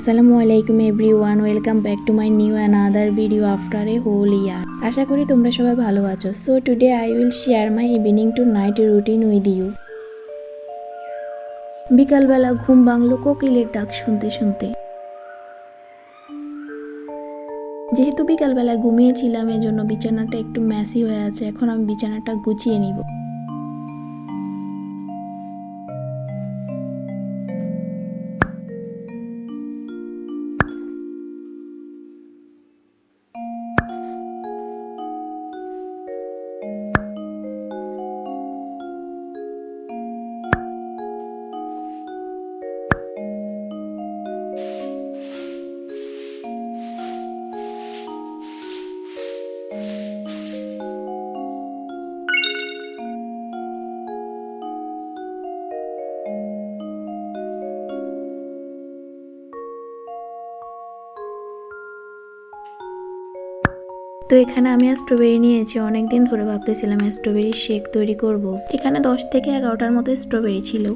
Assalamualaikum everyone, welcome back to my new another video after a whole year. আশা করি তোমরা সবাই ভালো আছো। So today I will share my evening to night routine with you. বিকালবেলা ঘুম ভাঙলো কোকিলের ডাক শুনতে শুনতে। যেহেতু বিকালবেলা ঘুমিয়েছিলাম এজন্য বিছানাটা একটু মেসি হয়ে আছে। এখন আমি বিছানাটা গুছিয়ে নিব। তো এখানে আমি স্ট্রবেরি নিয়েছি। অনেকদিন ধরে ভাবতেছিলাম স্ট্রবেরি শেক তৈরি করব। এখানে 10 থেকে 11টার মতো স্ট্রবেরি ছিল।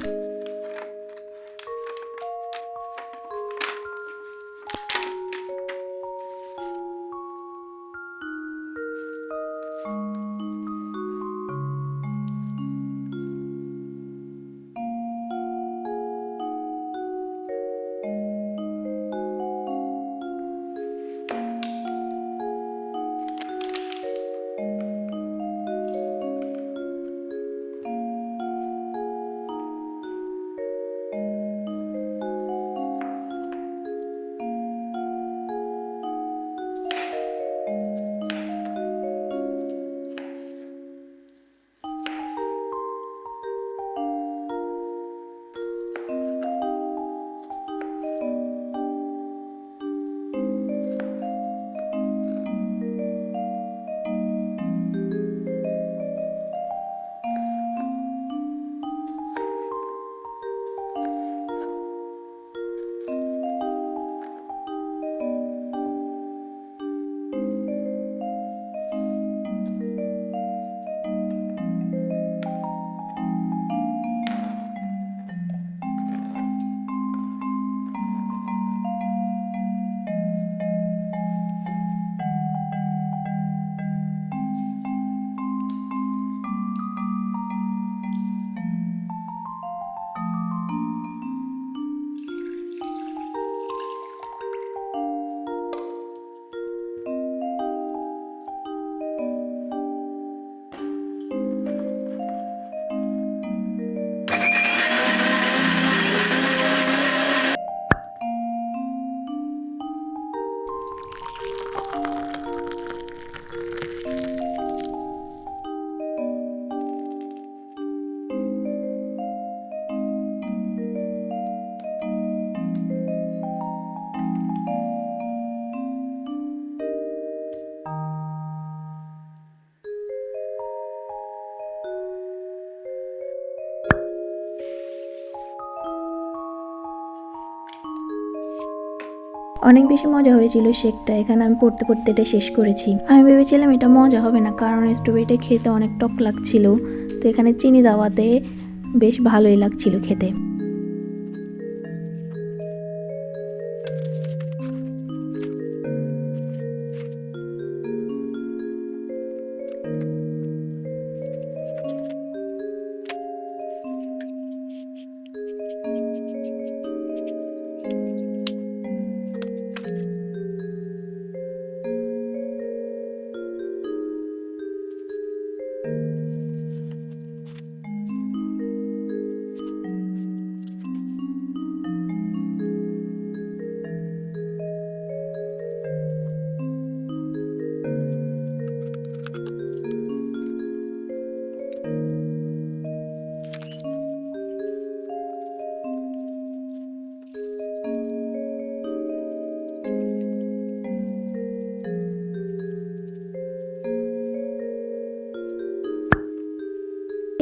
অনেক বেশি মজা হয়েছিল শেকটা। এখানে আমি পড়তে পড়তে এটা শেষ করেছি। আমি ভেবেছিলাম এটা মজা হবে না, কারণ স্ট্রবেরিটা খেতে অনেক টক লাগছিল। তো এখানে চিনি দেওয়াতে বেশ ভালোই লাগছিল খেতে।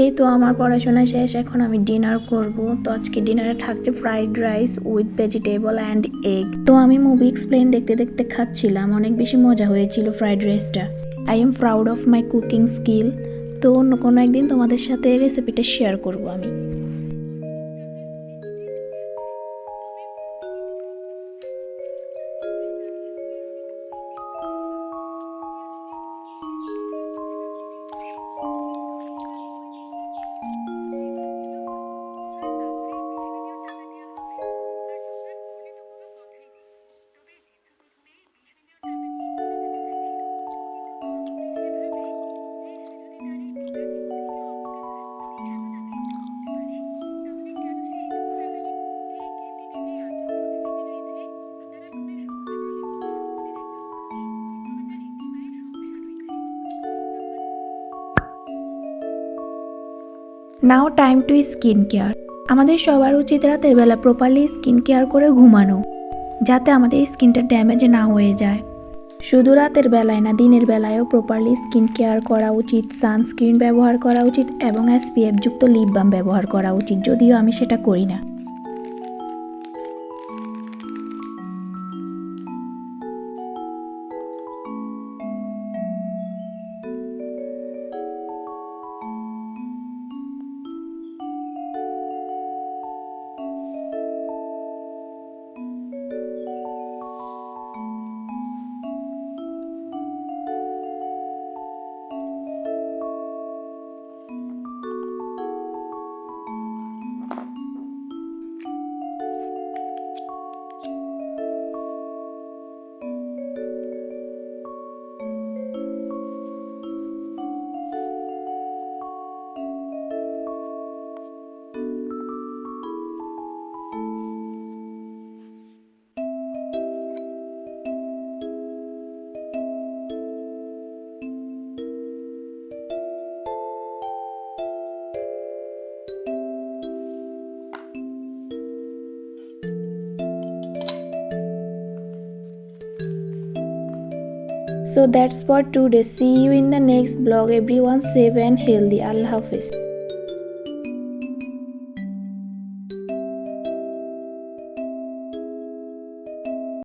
এই তো আমার পড়াশোনা শেষ, এখন আমি ডিনার করব। তো আজকে ডিনারে থাকছে fried rice with vegetable and egg. তো আমি মুভি এক্সপ্লেন দেখতে দেখতে খাচ্ছিলাম। অনেক বেশি মজা হয়েছিল ফ্রাইড রাইসটা। I am proud of my cooking skill. তো অন্য কোনো একদিন তোমাদের সাথে রেসিপিটা শেয়ার করব আমি। নাও টাইম টু স্কিন কেয়ার। আমাদের সবার উচিত রাতের বেলা প্রপারলি স্কিন কেয়ার করে ঘুমানো, যাতে আমাদের স্কিনটা ড্যামেজ না হয়ে যায়। শুধু রাতের বেলায় না, দিনের বেলায়ও প্রপারলি স্কিন কেয়ার করা উচিত, সানস্ক্রিন ব্যবহার করা উচিত এবং SPF যুক্ত লিপ বাম ব্যবহার করা উচিত, যদিও আমি সেটা করি না। So that's for today. See you in the next vlog. Everyone safe and healthy. Allah Hafiz.